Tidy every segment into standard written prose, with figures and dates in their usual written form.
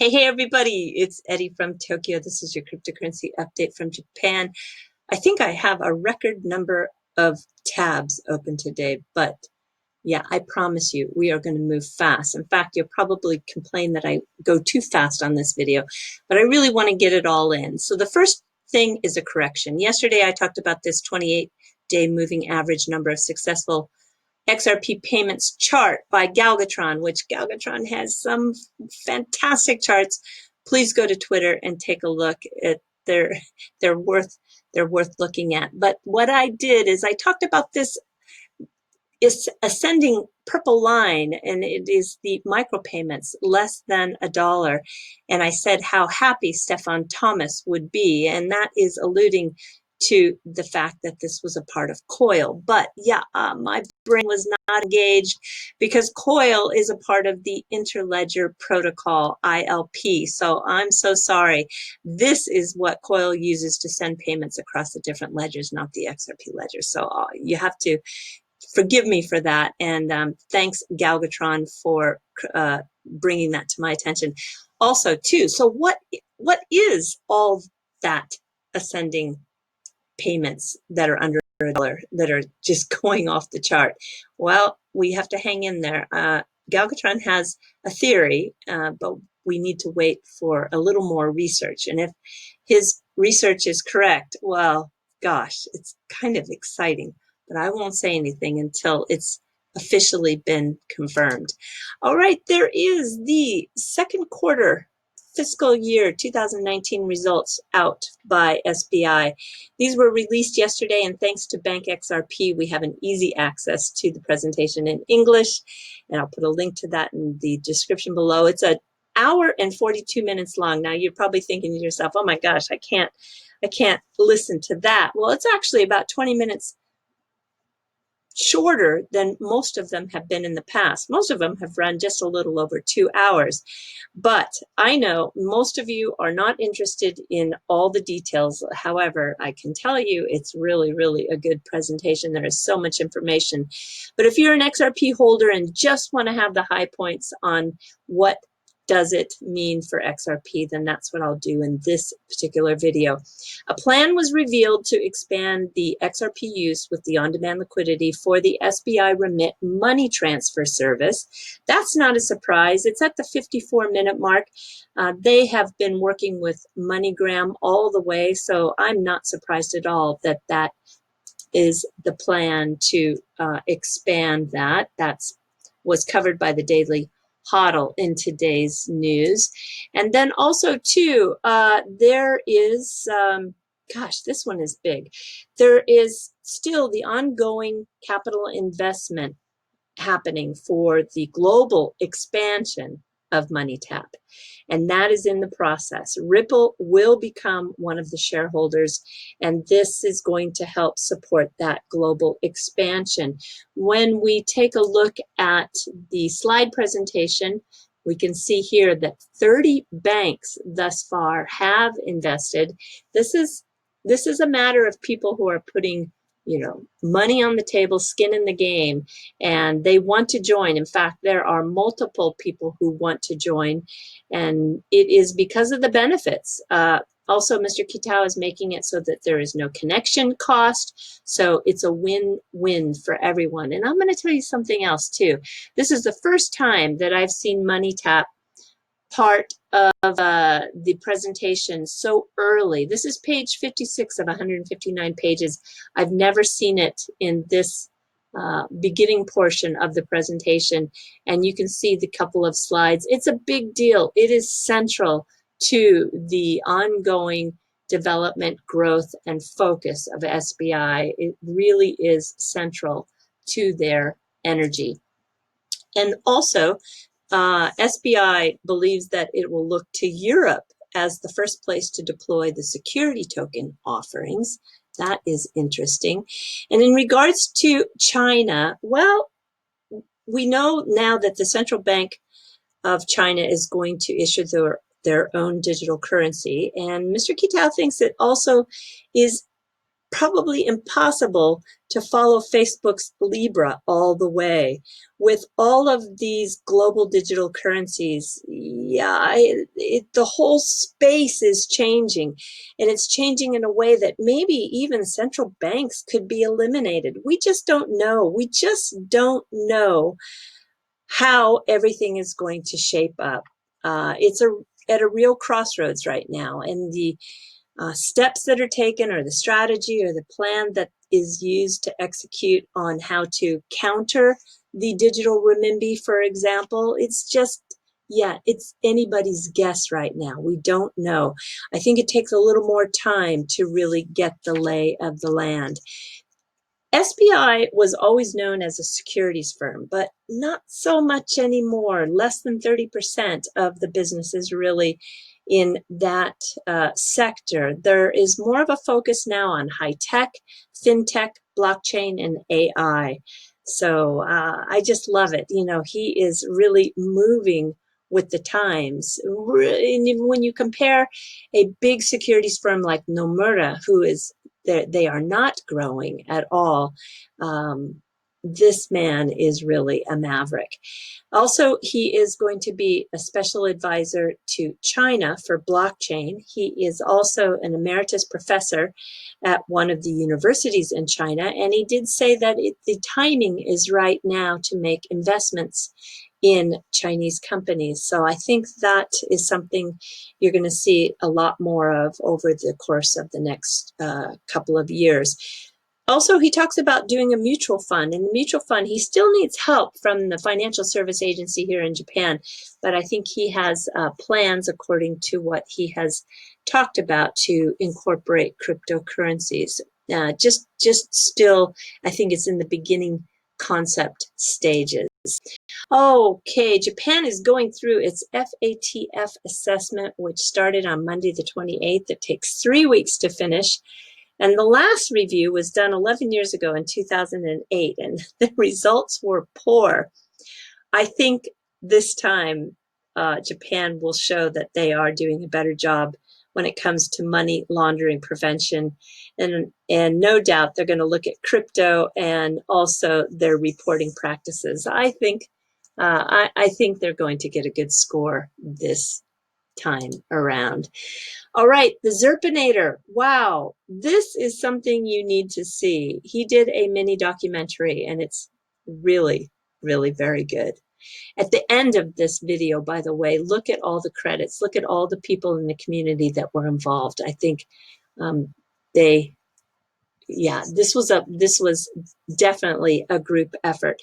Hey, everybody, it's Eddie from Tokyo. This is your cryptocurrency update from Japan. I think I have a record number of tabs open today, but yeah, I promise you, we are going to move fast. In fact, you'll probably complain that I go too fast on this video, but I really want to get it all in. So the first thing is a correction. Yesterday, I talked about this 28-day moving average number of successful XRP payments chart by Galgatron, which Galgatron has some fantastic charts. Please go to Twitter and take a look at they're worth looking at. But what I did is I talked about this is ascending purple line, and it is the micropayments less than $1. And I said how happy Stefan Thomas would be, and that is alluding to the fact that this was a part of COIL. But yeah, my brain was not engaged because COIL is a part of the Interledger Protocol, ILP. So I'm so sorry. This is what COIL uses to send payments across the different ledgers, not the XRP ledger. So you have to forgive me for that. And thanks, Galgatron, for bringing that to my attention. Also, too, so what is all that ascending payments that are under $1 that are just going off the chart? Well, we have to hang in there. Galgatron has a theory, but we need to wait for a little more research. And if his research is correct, well, gosh, it's kind of exciting. But I won't say anything until it's officially been confirmed. All right, there is the second quarter fiscal year 2019 results out by SBI. These were released yesterday, and thanks to Bank XRP, we have an easy access to the presentation in English, and I'll put a link to that in the description below. It's an hour and 42 minutes long. Now you're probably thinking to yourself, oh my gosh, I can't listen to that. Well, it's actually about 20 minutes shorter than most of them have been in the past. Most of them have run just a little over 2 hours. But I know most of you are not interested in all the details. However, I can tell you it's really, really a good presentation. There is so much information. But if you're an XRP holder and just want to have the high points on what does it mean for XRP, then that's what I'll do in this particular video. A plan was revealed to expand the XRP use with the on-demand liquidity for the SBI Remit money transfer service. That's not a surprise. It's at the 54-minute mark. They have been working with MoneyGram all the way, so I'm not surprised at all that that is the plan to expand that. That was covered by the Daily HODL in today's news. And then also too, there is, gosh, this one is big. There is still the ongoing capital investment happening for the global expansion of MoneyTap, and that is in the process. Ripple will become one of the shareholders, and this is going to help support that global expansion. When we take a look at the slide presentation, we can see here that 30 banks thus far have invested. This is a matter of people who are putting money on the table, skin in the game, and they want to join. In fact, there are multiple people who want to join, and it is because of the benefits. Also, Mr. Kitao is making it so that there is no connection cost, so it's a win-win for everyone. And I'm going to tell you something else too. This is the first time that I've seen MoneyTap part of the presentation so early. This is page 56 of 159 pages. I've never seen it in this beginning portion of the presentation, and you can see the couple of slides. It's a big deal. It is central to the ongoing development, growth, and focus of SBI. It really is central to their energy. And also, SBI believes that it will look to Europe as the first place to deploy the security token offerings. That is interesting. And in regards to China, well, we know now that the Central Bank of China is going to issue their own digital currency. And Mr. Kitao thinks it also is probably impossible to follow Facebook's Libra all the way. With all of these global digital currencies, yeah, the whole space is changing, and it's changing in a way that maybe even central banks could be eliminated. We just don't know. We just don't know how everything is going to shape up. It's at a real crossroads right now, and the steps that are taken, or the strategy or the plan that is used to execute on how to counter the digital renminbi, for example, it's just, yeah, it's anybody's guess right now. We don't know. I think it takes a little more time to really get the lay of the land. SBI was always known as a securities firm, but not so much anymore. Less than 30% of the business is really in that sector. There is more of a focus now on high tech, fintech, blockchain, and AI. So I just love it. You know, he is really moving with the times. When you compare a big securities firm like Nomura, who is they are not growing at all. This man is really a maverick. Also, he is going to be a special advisor to China for blockchain. He is also an emeritus professor at one of the universities in China, and he did say that the timing is right now to make investments in Chinese companies. So I think that is something you're going to see a lot more of over the course of the next couple of years. Also, he talks about doing a mutual fund. And the mutual fund, he still needs help from the financial service agency here in Japan, but I think he has plans, according to what he has talked about, to incorporate cryptocurrencies. Just still, I think it's in the beginning concept stages. Okay, Japan is going through its FATF assessment, which started on Monday the 28th. It takes 3 weeks to finish. And the last review was done 11 years ago in 2008, and the results were poor. I think this time Japan will show that they are doing a better job when it comes to money laundering prevention. And no doubt they're going to look at crypto and also their reporting practices. I think they're going to get a good score this time around. All right, the Zerpinator. Wow, this is something you need to see. He did a mini documentary, and it's really, really very good. At the end of this video, by the way, look at all the credits. Look at all the people in the community that were involved. I think this was definitely a group effort.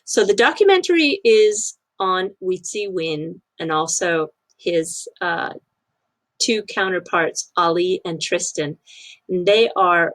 So the documentary is on Weezy Win and also his two counterparts, Ali and Tristan. And they are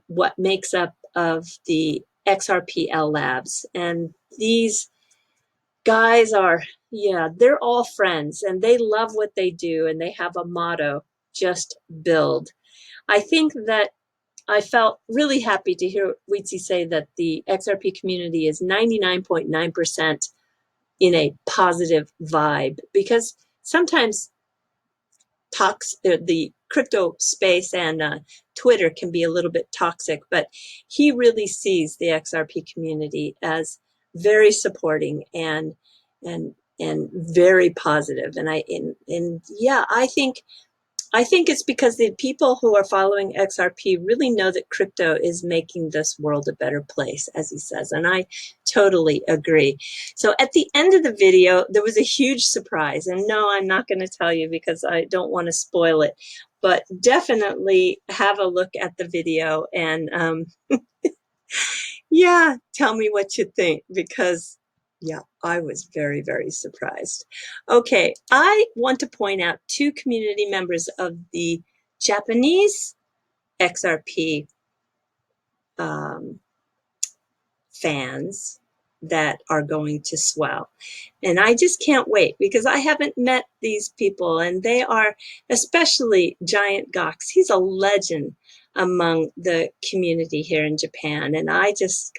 what makes up of the XRPL labs. And these guys are, yeah, they're all friends, and they love what they do, and they have a motto, just build. I think that I felt really happy to hear Weezy say that the XRP community is 99.9% in a positive vibe, because sometimes the crypto space and Twitter can be a little bit toxic, but he really sees the XRP community as very supporting and very positive. And yeah, I think it's because the people who are following XRP really know that crypto is making this world a better place, as he says, and I totally agree. So at the end of the video, there was a huge surprise, and no, I'm not going to tell you because I don't want to spoil it, but definitely have a look at the video and yeah, tell me what you think, because yeah, I was very, very surprised. Okay, I want to point out two community members of the Japanese XRP fans that are going to swell. And I just can't wait, because I haven't met these people, and they are, especially Giant Gox. He's a legend among the community here in Japan, and I just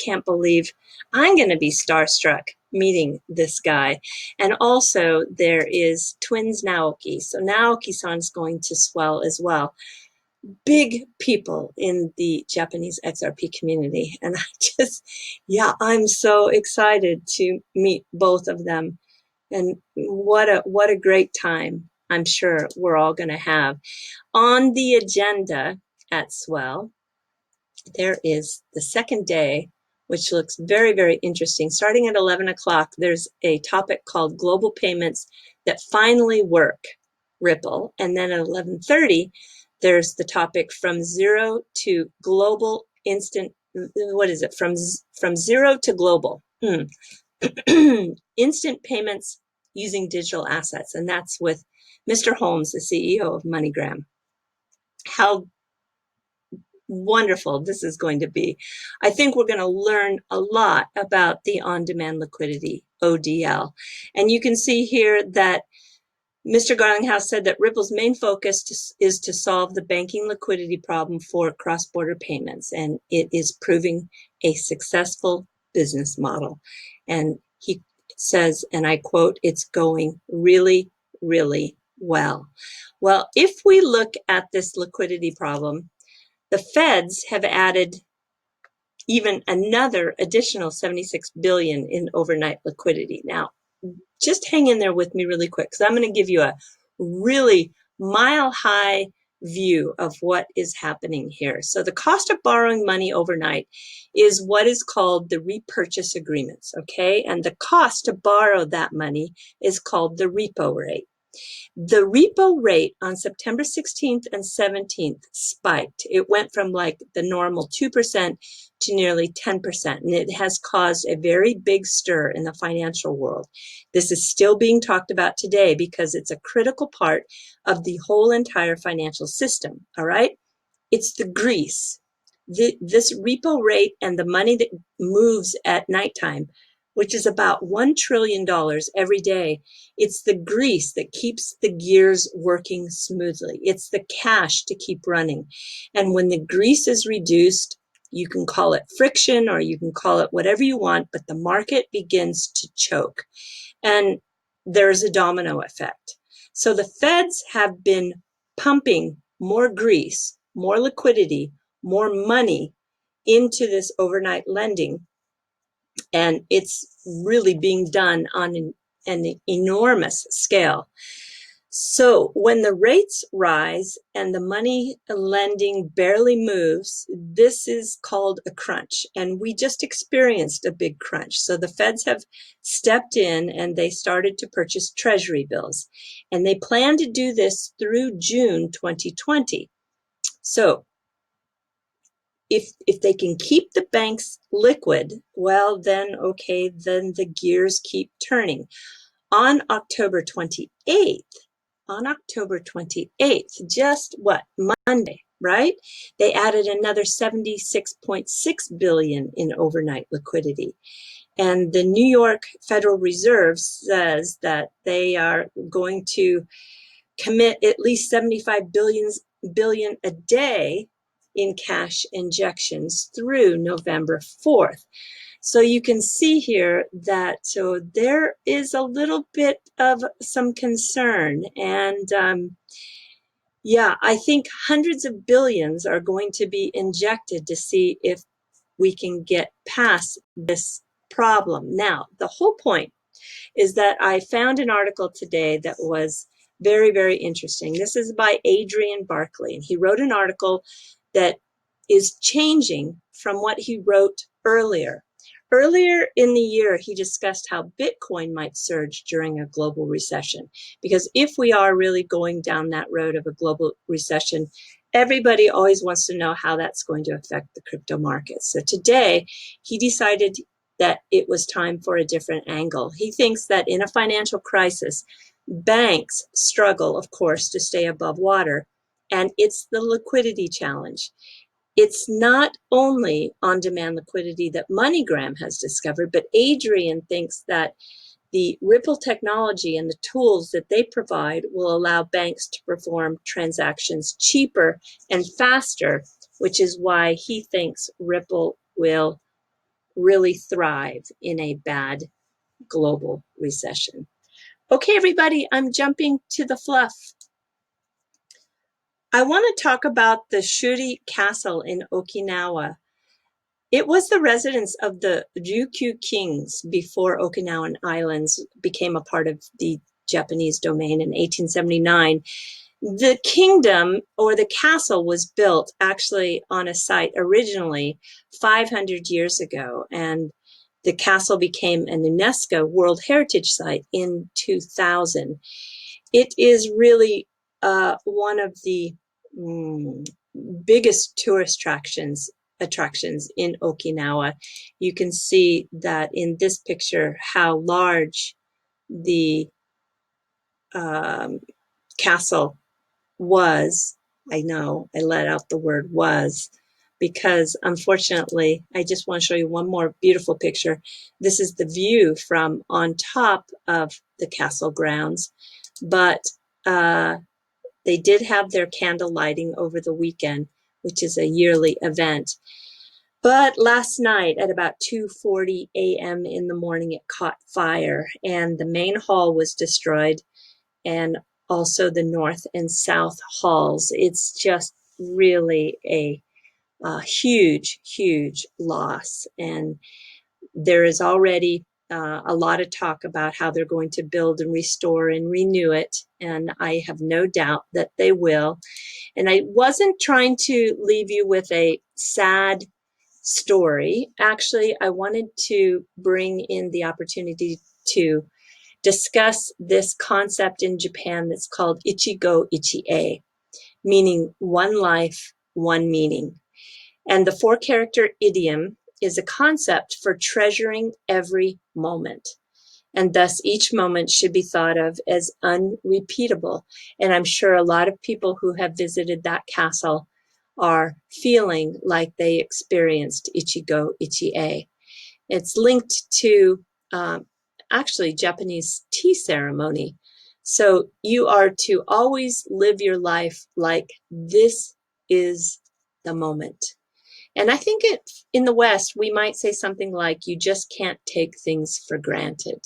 can't believe I'm going to be starstruck meeting this guy. And also there is twins Naoki. So Naoki-san's going to swell as well. big people in the Japanese XRP community. And I'm so excited to meet both of them. And what a great time I'm sure we're all going to have. On the agenda at Swell, there is the second day, which looks very, very interesting. Starting at 11 o'clock, there's a topic called Global Payments That Finally Work, Ripple. And then at 11:30, there's the topic From Zero to Global Instant, what is it? From Zero to Global. Instant payments using digital assets. And that's with Mr. Holmes, the CEO of MoneyGram. How wonderful this is going to be. I think we're going to learn a lot about the on-demand liquidity, ODL. And you can see here that Mr. Garlinghouse said that Ripple's main focus is to solve the banking liquidity problem for cross-border payments, and it is proving a successful business model. And he says, and I quote, "It's going really, really well." Well, if we look at this liquidity problem, the feds have added even another additional 76 billion in overnight liquidity. Now, just hang in there with me really quick, because I'm going to give you a really mile-high view of what is happening here. So the cost of borrowing money overnight is what is called the repurchase agreements, okay? And the cost to borrow that money is called the repo rate. The repo rate on September 16th and 17th spiked. It went from like the normal 2% to nearly 10%, and it has caused a very big stir in the financial world. This is still being talked about today because it's a critical part of the whole entire financial system, all right? It's the grease. This repo rate and the money that moves at nighttime, which is about $1 trillion every day, it's the grease that keeps the gears working smoothly. It's the cash to keep running. And when the grease is reduced, you can call it friction or you can call it whatever you want, but the market begins to choke. And there's a domino effect. So the feds have been pumping more grease, more liquidity, more money into this overnight lending. And it's really being done on an enormous scale. So when the rates rise and the money lending barely moves, this is called a crunch. And we just experienced a big crunch. So the feds have stepped in and they started to purchase treasury bills. And they plan to do this through June 2020. So if they can keep the banks liquid, well, then, okay, then the gears keep turning. On October 28th, just Monday, right? They added another 76.6 billion in overnight liquidity. And the New York Federal Reserve says that they are going to commit at least 75 billion a day in cash injections through November 4th. So you can see here that so there is a little bit of some concern. And I think hundreds of billions are going to be injected to see if we can get past this problem. Now, the whole point is that I found an article today that was very, very interesting. This is by Adrian Barkley, and he wrote an article that is changing from what he wrote earlier. Earlier in the year, he discussed how Bitcoin might surge during a global recession, because if we are really going down that road of a global recession, everybody always wants to know how that's going to affect the crypto markets. So today, he decided that it was time for a different angle. He thinks that in a financial crisis, banks struggle, of course, to stay above water, and it's the liquidity challenge. It's not only on-demand liquidity that MoneyGram has discovered, but Adrian thinks that the Ripple technology and the tools that they provide will allow banks to perform transactions cheaper and faster, which is why he thinks Ripple will really thrive in a bad global recession. Okay, everybody, I'm jumping to the fluff. I want to talk about the Shuri Castle in Okinawa. It was the residence of the Ryukyu kings before Okinawan Islands became a part of the Japanese domain in 1879. The kingdom or the castle was built actually on a site originally 500 years ago, and the castle became an UNESCO World Heritage Site in 2000. It is really one of the biggest tourist attractions in Okinawa. You can see that in this picture how large the castle was. I know I let out the word was because unfortunately, I just want to show you one more beautiful picture. This is the view from on top of the castle grounds, but they did have their candle lighting over the weekend, which is a yearly event. But last night at about 2:40 a.m. in the morning, it caught fire and the main hall was destroyed, and also the north and south halls. It's just really a huge, huge loss. And there is already a lot of talk about how they're going to build and restore and renew it. And I have no doubt that they will. And I wasn't trying to leave you with a sad story. Actually, I wanted to bring in the opportunity to discuss this concept in Japan that's called Ichigo Ichiha, meaning one life, one meaning. And the 4-character idiom is a concept for treasuring every moment. And thus each moment should be thought of as unrepeatable. And I'm sure a lot of people who have visited that castle are feeling like they experienced Ichigo Ichiha. It's linked to actually Japanese tea ceremony. So you are to always live your life like this is the moment. And I think in the West, we might say something like, you just can't take things for granted.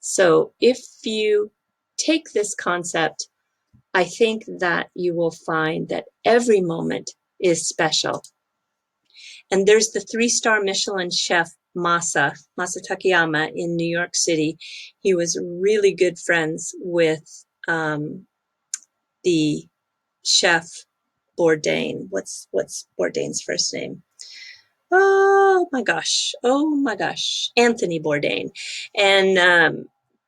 So if you take this concept, I think that you will find that every moment is special. And there's the 3-star Michelin chef, Masa Takayama in New York City. He was really good friends with the chef Bourdain. What's Bourdain's first name? Oh my gosh. Anthony Bourdain. And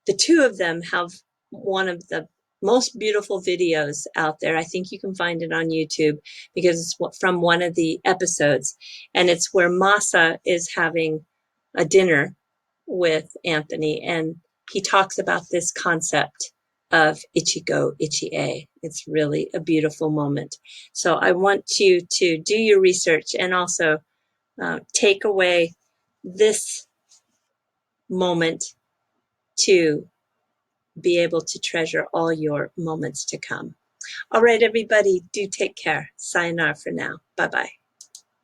the two of them have one of the most beautiful videos out there. I think you can find it on YouTube because it's from one of the episodes. And it's where Masa is having a dinner with Anthony. And he talks about this concept of Ichigo Ichiha. It's really a beautiful moment. So I want you to do your research and also take away this moment to be able to treasure all your moments to come. All right, everybody, do take care. Sayonara for now. Bye-bye.